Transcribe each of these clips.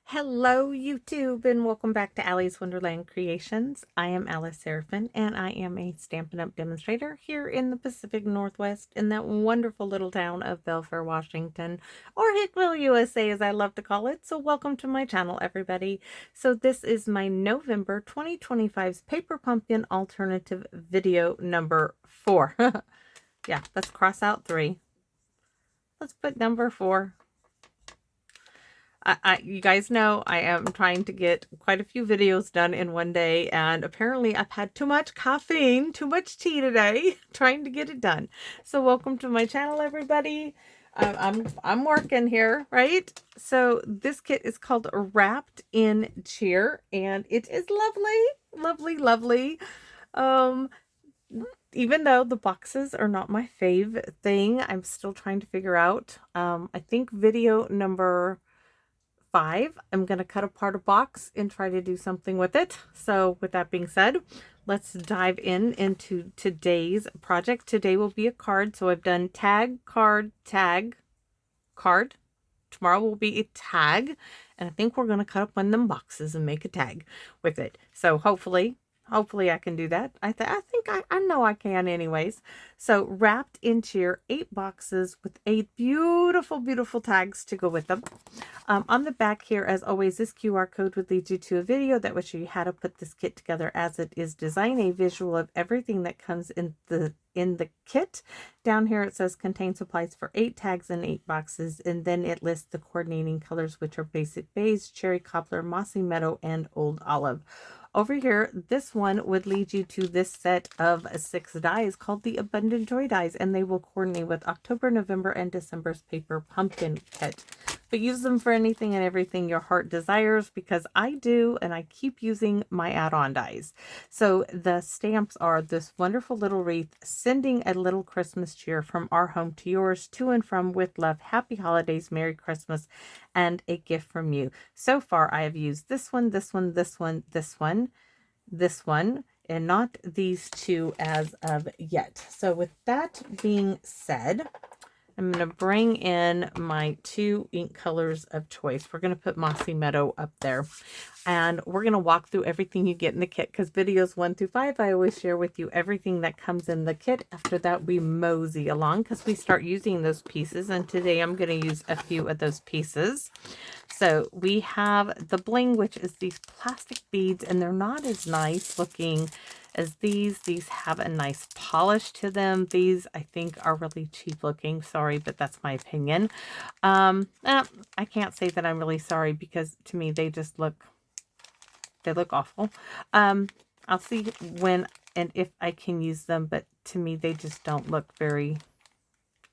Hello, YouTube, and welcome back to Allie's Wonderland Creations. I am Alice Seraphin, and I am a Stampin' Up! Demonstrator here in the Pacific Northwest in that wonderful little town of Belfair, Washington, or Hickville, USA, as I love to call it. So welcome to my channel, everybody. So this is my November 2025's Paper Pumpkin Alternative video number 4. Yeah, let's cross out 3. Let's put number 4. You guys know I am trying to get quite a few videos done in one day, and apparently I've had too much caffeine, too much tea today, trying to get it done. So welcome to my channel, everybody. I'm working here, right? So this kit is called Wrapped in Cheer, and it is lovely, lovely, lovely. Even though the boxes are not my fave thing, I'm still trying to figure out. I think video number 5, I'm going to cut apart a box and try to do something with it. So with that being said, let's dive into today's project. Today will be a card. So I've done tag, card, tag, card. Tomorrow will be a tag. And I think we're going to cut up one of them boxes and make a tag with it. So hopefully I can do that. I think I know I can anyways. So Wrapped in Cheer, 8 boxes with 8 beautiful, beautiful tags to go with them. On the back here, as always, this QR code would lead you to a video that would show you how to put this kit together as it is designed, a visual of everything that comes in the kit. Down here it says contain supplies for 8 tags and 8 boxes, and then it lists the coordinating colors, which are basic beige, cherry cobbler, mossy meadow, and old olive. Over here, this one would lead you to this set of 6 dies called the Abundant Joy dies, and they will coordinate with October, November, and December's Paper Pumpkin Kit. But use them for anything and everything your heart desires, because I do, and I keep using my add-on dies. So the stamps are this wonderful little wreath, sending a little Christmas cheer from our home to yours, to and from, with love, happy holidays, Merry Christmas, and a gift from you. So far, I have used this one, this one, this one, this one, this one, and not these 2 as of yet. So with that being said, I'm going to bring in my 2 ink colors of choice. We're going to put Mossy Meadow up there. And we're going to walk through everything you get in the kit, because videos 1 through 5, I always share with you everything that comes in the kit. After that, we mosey along because we start using those pieces. And today I'm going to use a few of those pieces. So we have the bling, which is these plastic beads, and they're not as nice looking as these. These have a nice polish to them. These, I think, are really cheap looking. Sorry, but that's my opinion. I can't say that I'm really sorry, because to me, they just look, they look awful. I'll see when and if I can use them, but to me, they just don't look very,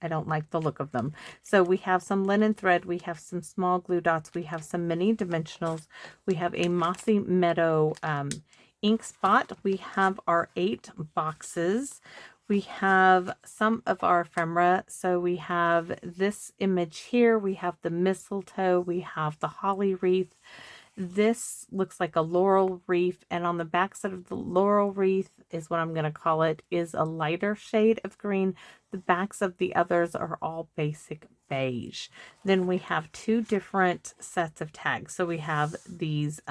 I don't like the look of them. So we have some linen thread, we have some small glue dots, we have some mini dimensionals, we have a Mossy Meadow ink spot, we have our 8 boxes, we have some of our ephemera. So we have this image here, we have the mistletoe, we have the holly wreath. This looks like a laurel wreath, and on the back side of the laurel wreath is what I'm going to call it, is a lighter shade of green. The backs of the others are all basic beige. Then we have 2 different sets of tags. So we have these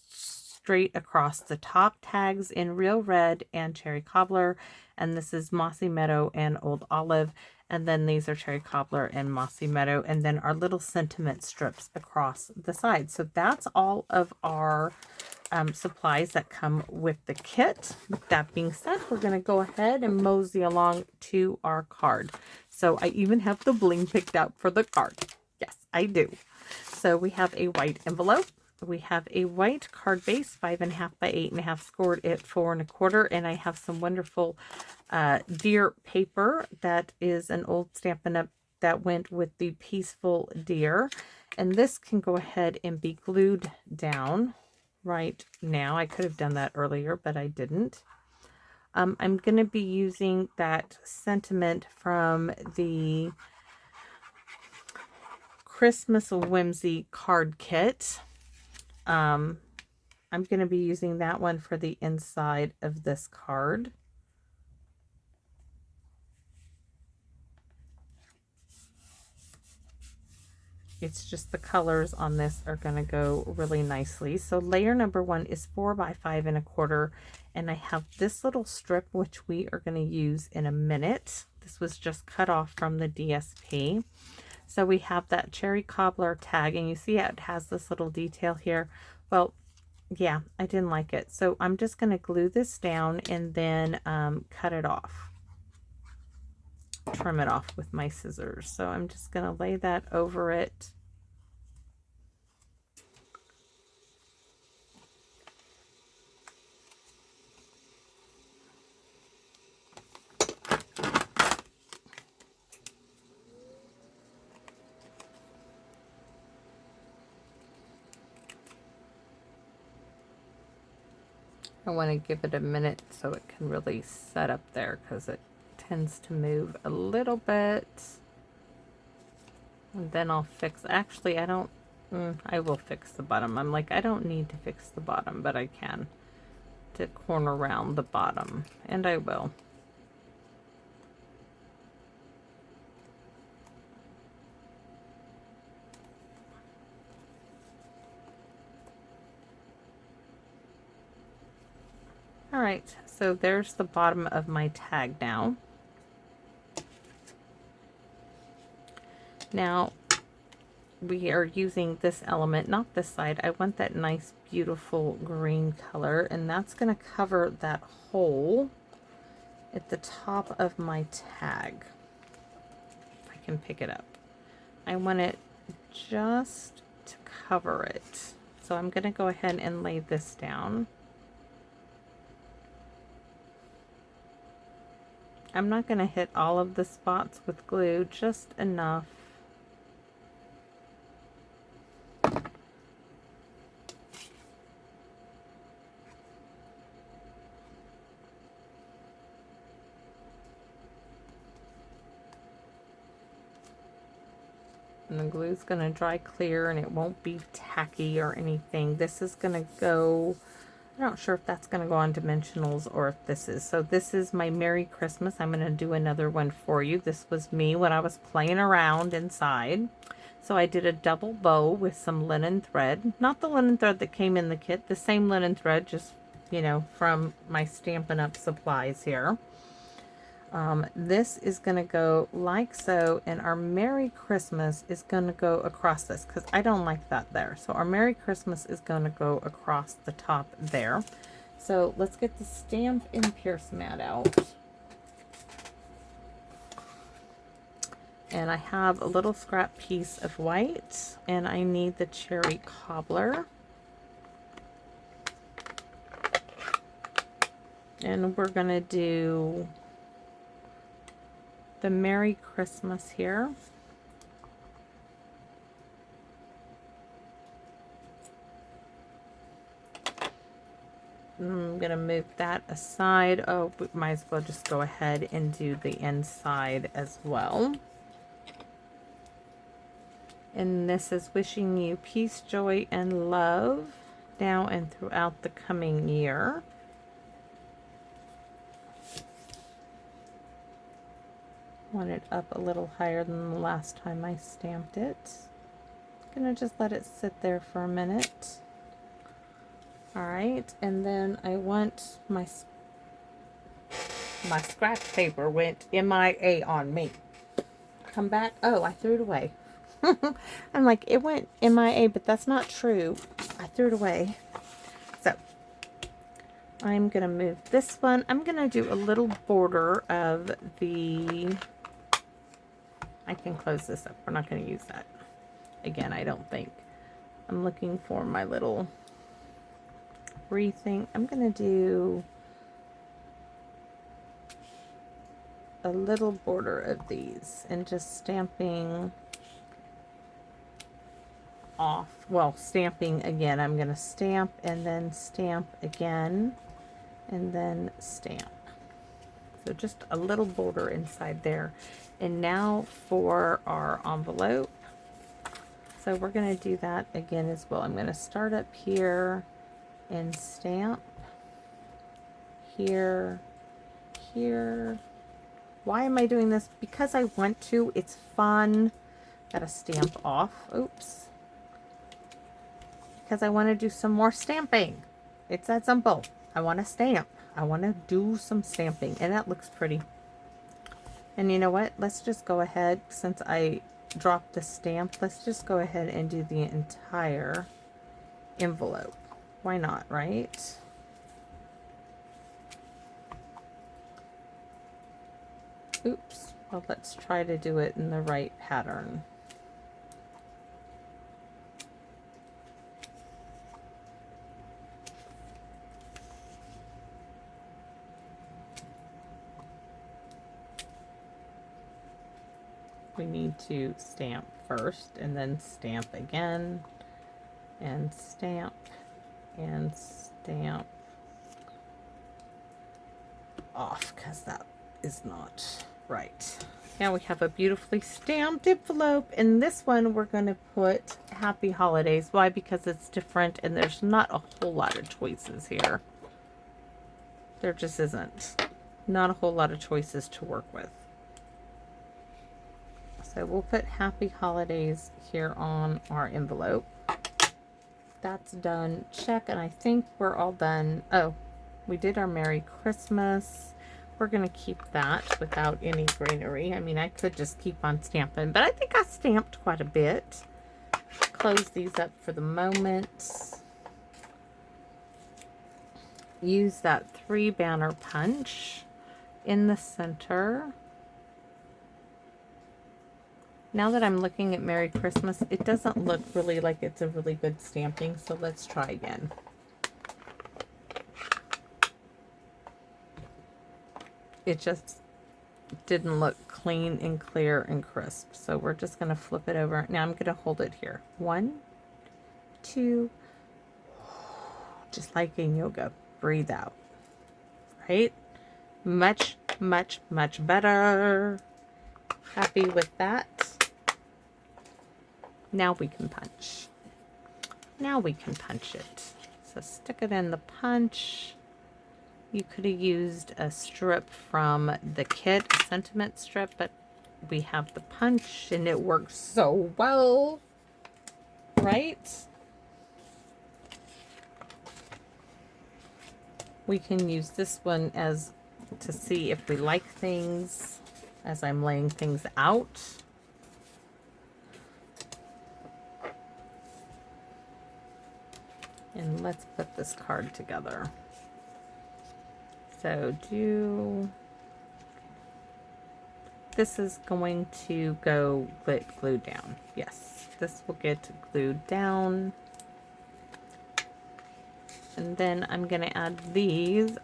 straight across the top tags in real red and cherry cobbler, and this is Mossy Meadow and Old Olive. And then these are cherry cobbler and Mossy Meadow, and then our little sentiment strips across the side. So that's all of our supplies that come with the kit. With that being said, we're going to go ahead and mosey along to our card. So I even have the bling picked out for the card. Yes, I do. So we have a white envelope. We have a white card base, 5.5 by 8.5, scored at 4 1/4, and I have some wonderful deer paper that is an old Stampin' Up! That went with the peaceful deer, and this can go ahead and be glued down right now. I could have done that earlier, but I didn't. I'm going to be using that sentiment from the Christmas Whimsy Card Kit. I'm going to be using that one for the inside of this card. it's just the colors on this are going to go really nicely. So layer number 1 is 4 by 5 1/4, and I have this little strip which we are going to use in a minute. This was just cut off from the DSP. So we have that cherry cobbler tag, and you see it has this little detail here. Well, yeah, I didn't like it, so I'm just going to glue this down and then cut it off. Trim it off with my scissors. So I'm just going to lay that over it. I want to give it a minute so it can really set up there, because it tends to move a little bit. And then I'll fix, actually I don't, I will fix the bottom. I'm like, I don't need to fix the bottom, but I can to corner around the bottom, and I will. All right, so there's the bottom of my tag now. Now we are using this element, not this side. I want that nice, beautiful green color, and that's going to cover that hole at the top of my tag. If I can pick it up. I want it just to cover it. So I'm going to go ahead and lay this down. I'm not going to hit all of the spots with glue, just enough. And the glue's going to dry clear, and it won't be tacky or anything. This is going to go, I'm not sure if that's going to go on dimensionals or if this is. So this is my Merry Christmas. I'm going to do another one for you. This was me when I was playing around inside. So I did a double bow with some linen thread. Not the linen thread that came in the kit. The same linen thread, just, you know, from my Stampin' Up! Supplies here. This is going to go like so, and our Merry Christmas is going to go across this, because I don't like that there. So our Merry Christmas is going to go across the top there. So let's get the Stamp and Pierce mat out. And I have a little scrap piece of white, and I need the cherry cobbler. And we're going to do the Merry Christmas here. I'm going to move that aside. Oh, we might as well just go ahead and do the inside as well. And this is wishing you peace, joy, and love now and throughout the coming year. Want it up a little higher than the last time I stamped it. Gonna just let it sit there for a minute. Alright, and then I want my scratch paper went MIA on me. Come back. Oh, I threw it away. I'm like, it went MIA, but that's not true. I threw it away. So I'm gonna move this one. I'm gonna do a little border of the, I can close this up. We're not going to use that again, I don't think. I'm looking for my little wreath thing. I'm going to do a little border of these and just stamping off. Well, stamping again. I'm going to stamp and then stamp again and then stamp. So just a little border inside there. And now for our envelope. So we're going to do that again as well. I'm going to start up here and stamp here, here. Why am I doing this? Because I want to. It's fun. Gotta stamp off. Oops. Because I want to do some more stamping. It's that simple. I want to stamp. I want to do some stamping. And that looks pretty. And you know what? Let's just go ahead, since I dropped the stamp, let's just go ahead and do the entire envelope. Why not, right? Oops. Well, let's try to do it in the right pattern. We need to stamp first and then stamp again and stamp off, because that is not right. Now we have a beautifully stamped envelope. In this one we're going to put Happy Holidays. Why? Because it's different and there's not a whole lot of choices here. There just isn't. Not a whole lot of choices to work with. So we'll put Happy Holidays here on our envelope. That's done. Check. And I think we're all done. Oh, we did our Merry Christmas. We're going to keep that without any greenery. I mean, I could just keep on stamping, but I think I stamped quite a bit. Close these up for the moment. Use that 3 banner punch in the center. Now that I'm looking at Merry Christmas, it doesn't look really like it's a really good stamping, so let's try again. It just didn't look clean and clear and crisp, so we're just going to flip it over. Now I'm going to hold it here. 1, 2, just like in yoga. Breathe out. Right? Much, much, much better. Happy with that. Now we can punch. Now we can punch it. So stick it in the punch. You could have used a strip from the kit, a sentiment strip, but we have the punch and it works so well. Right? We can use this one as to see if we like things as I'm laying things out. And let's put this card together. So this is going to go get glued down. Yes, this will get glued down. And then I'm going to add these.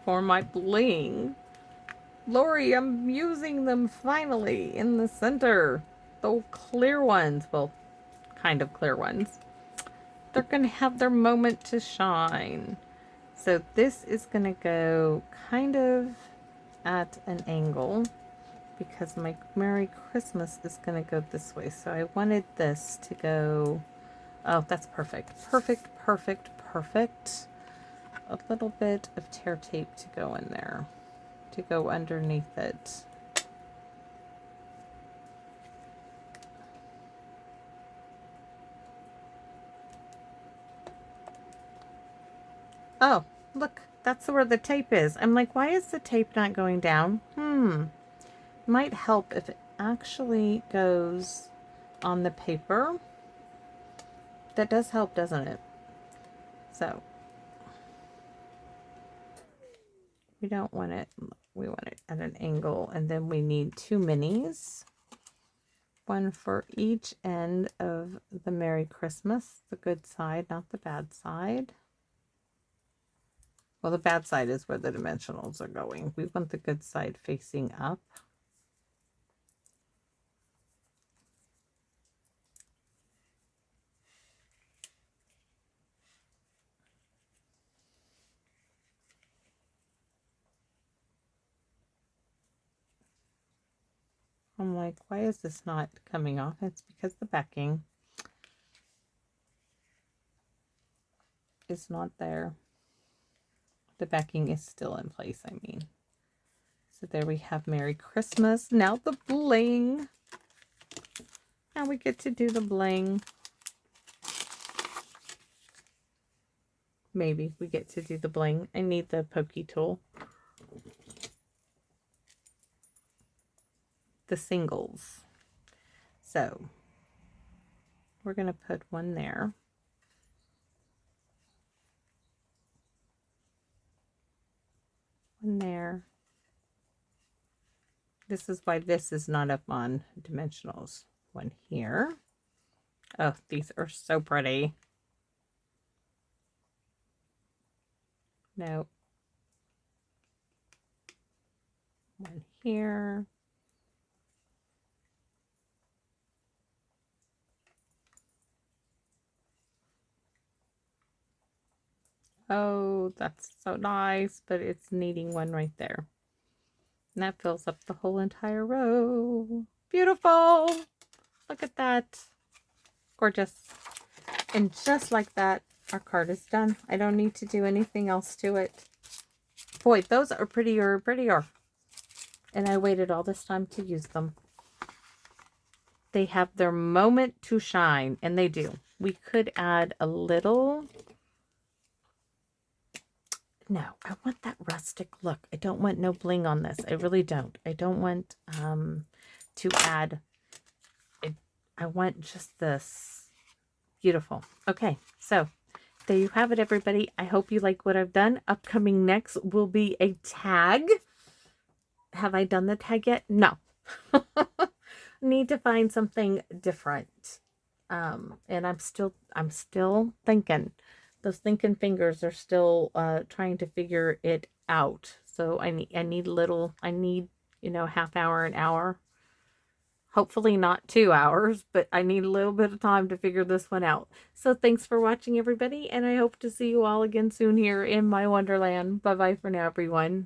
For my bling. Lori, I'm using them finally in the center. The clear ones, well, kind of clear ones. They're going to have their moment to shine. So this is going to go kind of at an angle because my Merry Christmas is going to go this way. So I wanted this to go, oh, that's perfect. Perfect, perfect, perfect. A little bit of tear tape to go in there, to go underneath it. Oh, look, that's where the tape is. I'm like, why is the tape not going down? Might help if it actually goes on the paper. That does help, doesn't it? So, we don't want it, we want it at an angle, and then we need 2 minis. One for each end of the Merry Christmas, the good side, not the bad side. Well, the bad side is where the dimensionals are going. We want the good side facing up. I'm like, why is this not coming off? It's because the backing is not there. The backing is still in place, I mean. So there we have Merry Christmas. Now the bling. Now we get to do the bling. Maybe we get to do the bling. I need the pokey tool. The singles. So we're going to put one there. One there. This is why this is not up on dimensionals. One here. Oh, these are so pretty. No. One here. Oh, that's so nice, but it's needing one right there. And that fills up the whole entire row. Beautiful! Look at that. Gorgeous. And just like that, our card is done. I don't need to do anything else to it. Boy, those are prettier. And I waited all this time to use them. They have their moment to shine, and they do. We could add a little... No, I want that rustic look. I don't want no bling on this. I really don't. I don't want to add... I want just this. Beautiful. Okay, so there you have it, everybody. I hope you like what I've done. Upcoming next will be a tag. Have I done the tag yet? No. Need to find something different. And I'm still thinking. Those thinking fingers are still trying to figure it out. So I need half hour, an hour. Hopefully not 2 hours, but I need a little bit of time to figure this one out. So thanks for watching, everybody, and I hope to see you all again soon here in my wonderland. Bye-bye for now, everyone.